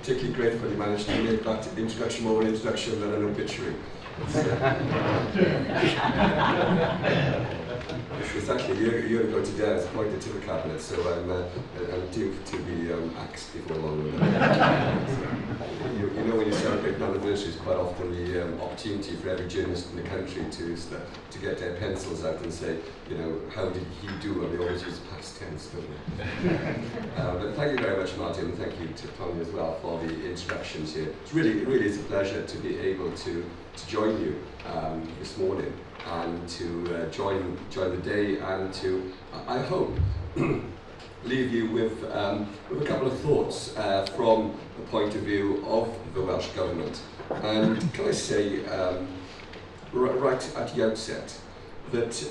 particularly grateful you managed to make that introduction more an introduction than an obituary. It's actually a year ago today I was appointed to the cabinet, so I'm due to be axed before long. You know, when you celebrate anniversaries, quite often the opportunity for every journalist in the country to get their pencils out and say, you know, how did he do? And they always use past tense, don't they? But thank you very much, Martin, and thank you to Tony as well for the introductions here. It really is a pleasure to be able to join you this morning and to join the day and to, I hope, leave you with a couple of thoughts from the point of view of the Welsh Government. And can I say right at the outset that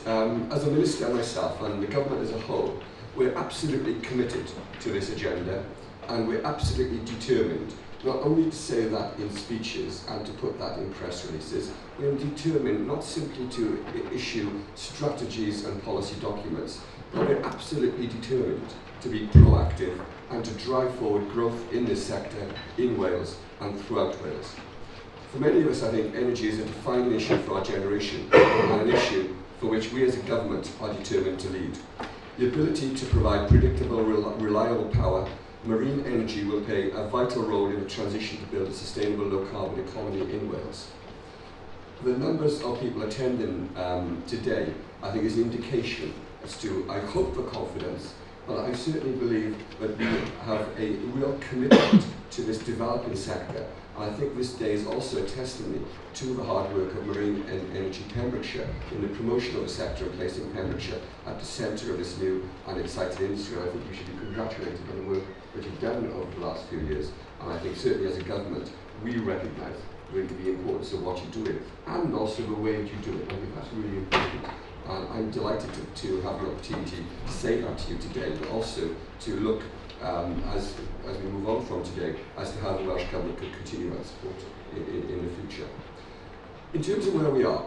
as a Minister myself and the Government as a whole, we're absolutely committed to this agenda, and we're absolutely determined not only to say that in speeches and to put that in press releases. We're determined not simply to issue strategies and policy documents, but we're absolutely determined to be proactive and to drive forward growth in this sector in Wales and throughout Wales. For many of us, I think energy is a defining issue for our generation and an issue for which we as a government are determined to lead. The ability to provide predictable, reliable power, marine energy will play a vital role in the transition to build a sustainable low-carbon economy in Wales. The numbers of people attending today, I think, is an indication as to, I hope, for confidence, but I certainly believe that we have a real commitment to this developing sector. And I think this day is also a testimony to the hard work of Marine and Energy Pembrokeshire in the promotion of the sector and placing Pembrokeshire at the centre of this new and exciting industry. And I think you should be congratulated on the work that you've done over the last few years. And I think certainly as a government, we recognise really the importance of what you're doing and also the way that you do it. I think that's really important. And I'm delighted to have the opportunity to say that to you today, but also to look as we move on from today as to how the Welsh Government could continue that support in the future. In terms of where we are,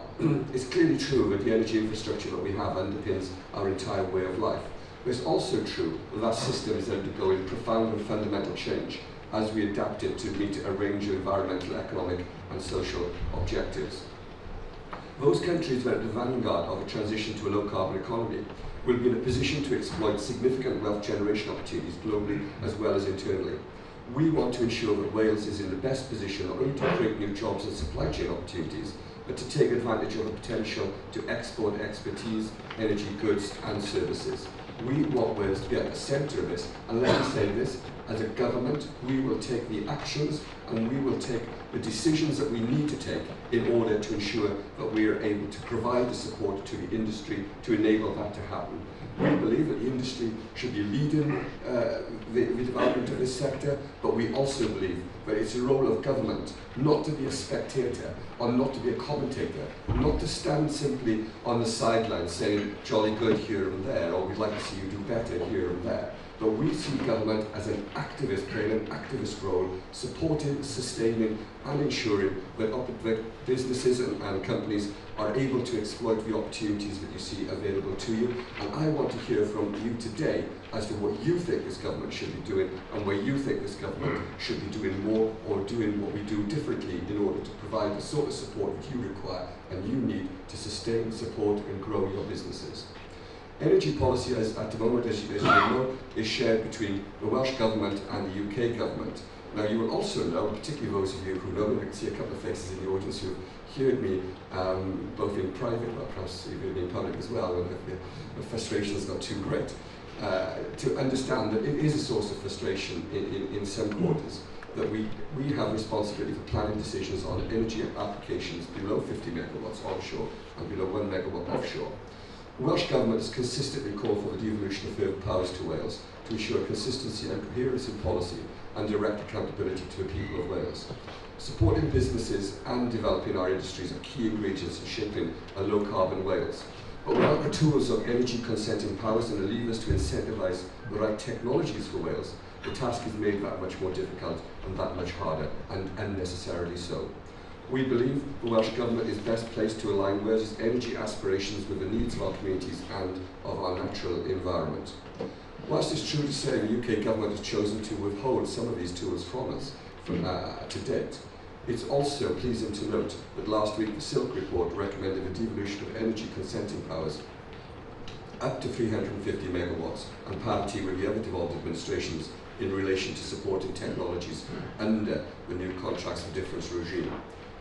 it's clearly true that the energy infrastructure that we have underpins our entire way of life. But it's also true that that system is undergoing profound and fundamental change as we adapt it to meet a range of environmental, economic and social objectives. Those countries that are at the vanguard of a transition to a low-carbon economy will be in a position to exploit significant wealth generation opportunities globally as well as internally. We want to ensure that Wales is in the best position not only to create new jobs and supply chain opportunities, but to take advantage of the potential to export expertise, energy, goods and services. We want Wales to be at the centre of this, and let me say this, as a government, we will take the actions and we will take the decisions that we need to take in order to ensure that we are able to provide the support to the industry to enable that to happen. We believe that the industry should be leading the development of this sector, but we also believe that it's the role of government not to be a spectator or not to be a commentator, not to stand simply on the sidelines saying jolly good here and there, or we'd like to see you do better here and there. But we see government as an activist, playing an activist role, supporting, sustaining and ensuring that businesses and companies are able to exploit the opportunities that you see available to you. And I want to hear from you today as to what you think this government should be doing and where you think this government should be doing more or doing what we do differently in order to provide the sort of support that you require and you need to sustain, support and grow your businesses. Energy policy at the moment, as you know, is shared between the Welsh Government and the UK Government. Now you will also know, particularly those of you who know me, I can see a couple of faces in the audience who have heard me both in private, or perhaps even in public as well, when the frustration is not too great, to understand that it is a source of frustration in some quarters, that we have responsibility for planning decisions on energy applications below 50 megawatts onshore and below 1 megawatt offshore. The Welsh Government has consistently called for the devolution of further powers to Wales to ensure consistency and coherence in policy and direct accountability to the people of Wales. Supporting businesses and developing our industries are key ingredients in shaping a low-carbon Wales. But without the tools of energy consenting powers and the levers to incentivise the right technologies for Wales, the task is made that much more difficult and that much harder, and unnecessarily so. We believe the Welsh Government is best placed to align Wales' energy aspirations with the needs of our communities and of our natural environment. Whilst it's true to say the UK Government has chosen to withhold some of these tools from us, to date. It's also pleasing to note that last week the Silk report recommended a devolution of energy consenting powers up to 350 megawatts and parity with the other devolved administrations in relation to supporting technologies under the new contracts of difference regime.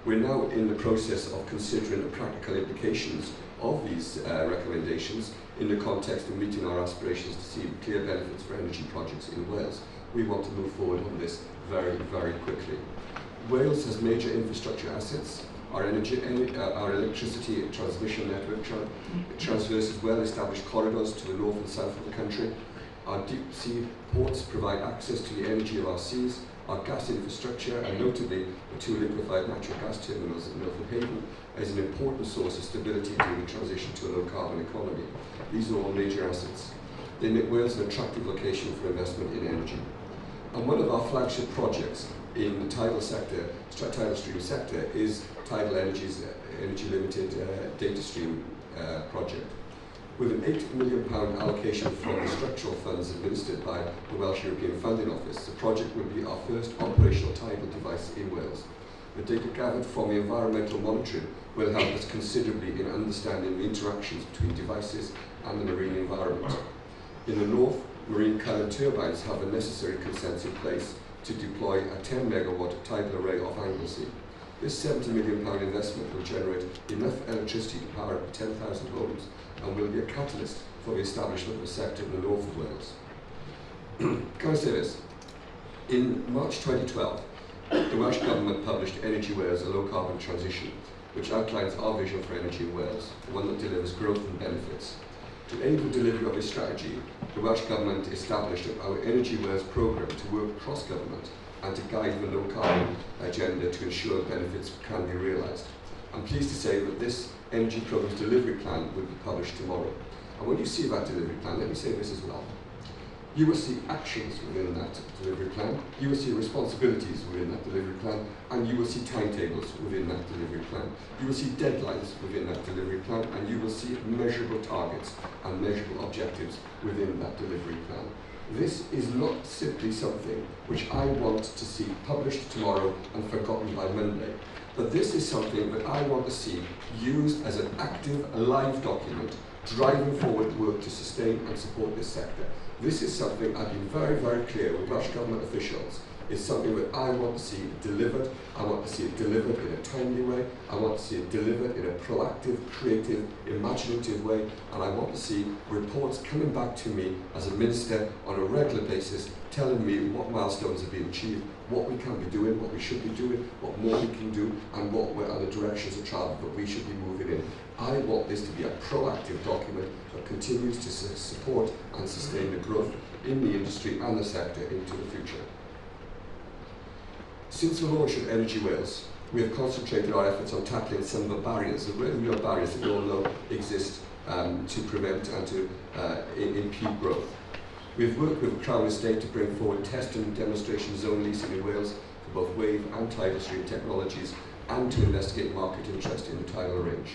We're now in the process of considering the practical implications of these recommendations in the context of meeting our aspirations to see clear benefits for energy projects in Wales. We want to move forward on this very, very quickly. Wales has major infrastructure assets. Our electricity transmission network traverses well-established corridors to the north and south of the country. Our deep sea ports provide access to the energy of our seas. Our gas infrastructure, and notably the two liquefied natural gas terminals at Milford Haven, is an important source of stability during the transition to a low-carbon economy. These are all major assets. They make Wales an attractive location for investment in energy. And one of our flagship projects in the tidal stream sector is Tidal Energy's Energy Limited data stream project. With an £8 million allocation from the structural funds administered by the Welsh European Funding Office, the project will be our first operational tidal device in Wales. The data gathered from the environmental monitoring will help us considerably in understanding the interactions between devices and the marine environment. In the north, marine current turbines have the necessary consents in place to deploy a 10 megawatt tidal array off Anglesey. This £70 million investment will generate enough electricity to power up to 10,000 homes and will be a catalyst for the establishment of a sector in the north of Wales. Can I say this? In March 2012, the Welsh Government published Energy Wales, a low carbon transition, which outlines our vision for energy in Wales, one that delivers growth and benefits. To aid the delivery of this strategy, the Welsh Government established our Energy Wales programme to work cross-government and to guide the low-carbon agenda to ensure benefits can be realised. I'm pleased to say that this Energy Programme's delivery plan will be published tomorrow. And when you see that delivery plan, let me say this as well. You will see actions within that delivery plan, you will see responsibilities within that delivery plan, and you will see timetables within that delivery plan. You will see deadlines within that delivery plan, and you will see measurable targets and measurable objectives within that delivery plan. This is not simply something which I want to see published tomorrow and forgotten by Monday, but this is something that I want to see used as an active, live document driving forward work to sustain and support this sector. This is something I've been very, very clear with Welsh Government officials. It's something that I want to see delivered. I want to see it delivered in a timely way. I want to see it delivered in a proactive, creative, imaginative way. And I want to see reports coming back to me as a minister on a regular basis, telling me what milestones have been achieved, what we can be doing, what we should be doing, what more we can do, and what are the directions of travel that we should be moving in. I want this to be a proactive document that continues to support and sustain the growth in the industry and the sector into the future. Since the launch of Energy Wales, we have concentrated our efforts on tackling some of the barriers, the real barriers that we all know exist to prevent and to impede growth. We've worked with the Crown Estate to bring forward test and demonstration zone leasing in Wales for both wave and tidal stream technologies and to investigate market interest in the tidal range.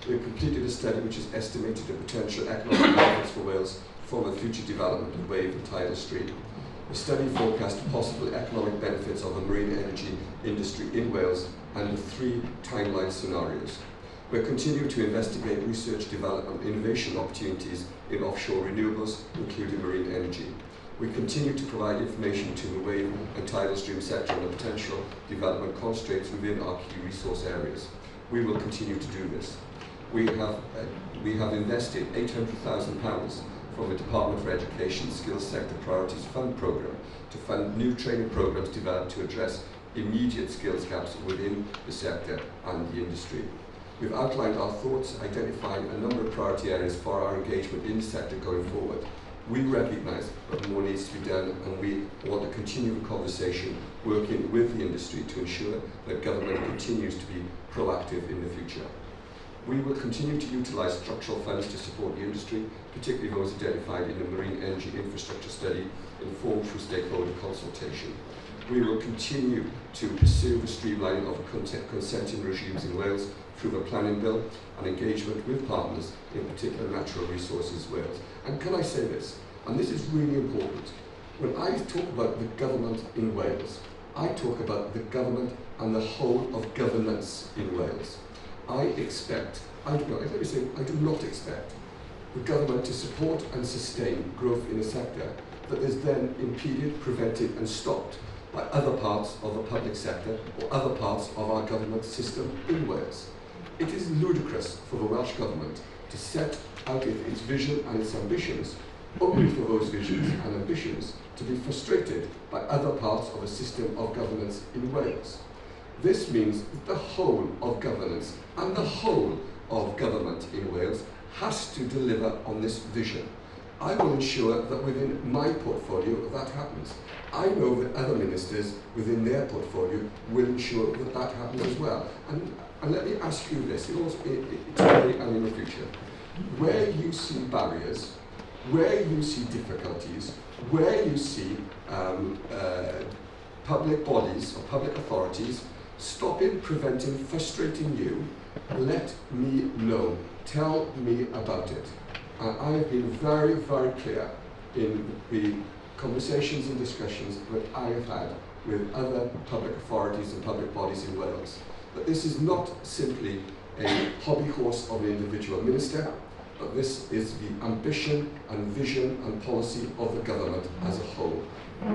We've completed a study which has estimated the potential economic benefits for Wales from the future development of wave and tidal stream. The study forecast possible economic benefits of the marine energy industry in Wales under 3 timeline scenarios. We're continuing to investigate research, development, and innovation opportunities in offshore renewables, including marine energy. We continue to provide information to the wave and tidal stream sector on the potential development constraints within our key resource areas. We will continue to do this. We have invested £800,000 from the Department for Education Skills Sector Priorities Fund programme to fund new training programmes developed to address immediate skills gaps within the sector and the industry. We've outlined our thoughts, identifying a number of priority areas for our engagement in the sector going forward. We recognise that more needs to be done, and we want to continue the conversation working with the industry to ensure that government continues to be proactive in the future. We will continue to utilise structural funds to support the industry, particularly those identified in the Marine Energy Infrastructure Study, informed through stakeholder consultation. We will continue to pursue the streamlining of consenting regimes in Wales through the planning bill and engagement with partners, in particular Natural Resources Wales. And can I say this, and this is really important, when I talk about the government in Wales, I talk about the government and the whole of governance in Wales. I do not expect the government to support and sustain growth in a sector that is then impeded, prevented and stopped by other parts of the public sector or other parts of our government system in Wales. It is ludicrous for the Welsh Government to set out its vision and its ambitions, only for those visions and ambitions to be frustrated by other parts of a system of governance in Wales. This means that the whole of governance and the whole of government in Wales has to deliver on this vision. I will ensure that within my portfolio that happens. I know that other ministers within their portfolio will ensure that that happens as well. And let me ask you this, today and in the future. Where you see barriers, where you see difficulties, where you see public bodies or public authorities stopping, preventing, frustrating you, let me know. Tell me about it. I have been very, very clear in the conversations and discussions that I have had with other public authorities and public bodies in Wales, that this is not simply a hobby horse of an individual minister, but this is the ambition and vision and policy of the government as a whole.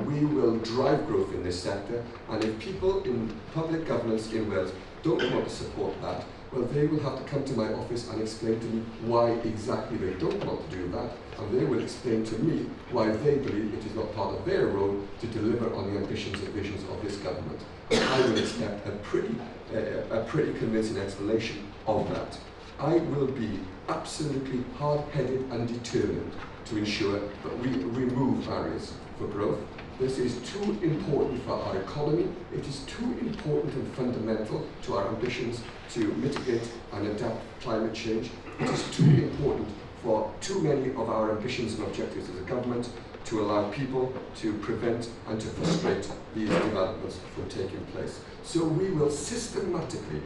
We will drive growth in this sector, and if people in public governance in Wales don't want to support that, well, they will have to come to my office and explain to me why exactly they don't want to do that, and they will explain to me why they believe it is not part of their role to deliver on the ambitions and visions of this government. I will expect a pretty convincing explanation of that. I will be absolutely hard-headed and determined to ensure that we remove barriers for growth. This is too important for our economy. It is too important and fundamental to our ambitions to mitigate and adapt climate change. It is too important for too many of our ambitions and objectives as a government to allow people to prevent and to frustrate these developments from taking place. So we will systematically,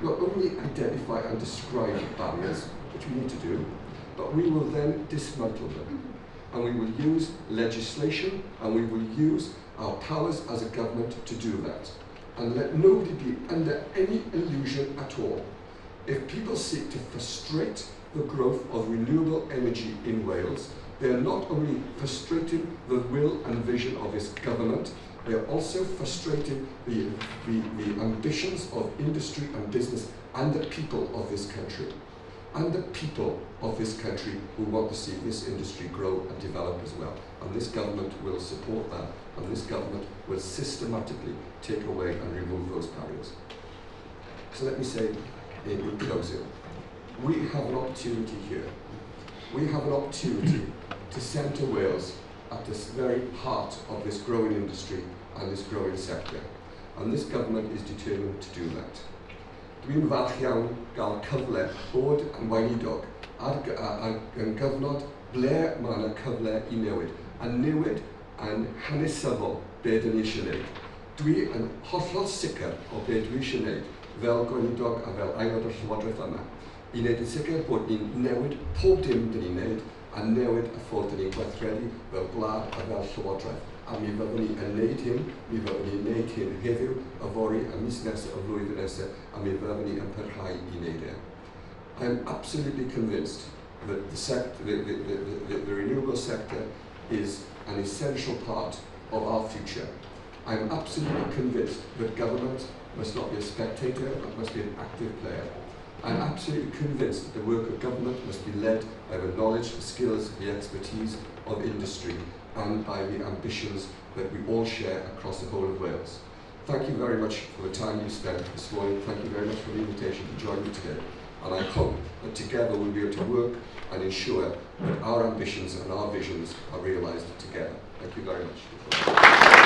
not only identify and describe barriers, which we need to do, but we will then dismantle them. And we will use legislation and we will use our powers as a government to do that. And let nobody be under any illusion at all. If people seek to frustrate the growth of renewable energy in Wales, they are not only frustrating the will and vision of this government, they are also frustrating the ambitions of industry and business and the people of this country. And the people of this country who want to see this industry grow and develop as well. And this government will support that, and this government will systematically take away and remove those barriers. So let me say in closing, we have an opportunity here. We have an opportunity to centre Wales at this very heart of this growing industry and this growing sector. And this government is determined to do that. Dwi'n falch iawn gael cyfle bod yn weinidog yn gyfnod ble mae yna cyfle I newid. A newid yn hanesyddol be dyn ni eisiau gwneud. Dwi yn hollol sicr o be dwi eisiau gwneud fel gweinidog a fel aelod o'r Llywodraeth yma. I wneud yn sicr bod ni'n newid pob dim dyn ni'n wneud a newid y ffordd dyn ni'n gweithredu fel gwlad a fel Llywodraeth. A mi fyddwn ni yn wneud hyn, mi fyddwn ni'n wneud hyn heddiw, y fori, y mis nesaf, y flwyddyn nesaf, a mi fyddwn ni yn parhau I wneud e. I am absolutely convinced that the renewable sector is an essential part of our future. I am absolutely convinced that government must not be a spectator, but must be an active player. I am absolutely convinced that the work of government must be led by the knowledge, the skills, the expertise of industry and by the ambitions that we all share across the whole of Wales. Thank you very much for the time you spent this morning. Thank you very much for the invitation to join me today. And I hope that together we'll be able to work and ensure that our ambitions and our visions are realised together. Thank you very much.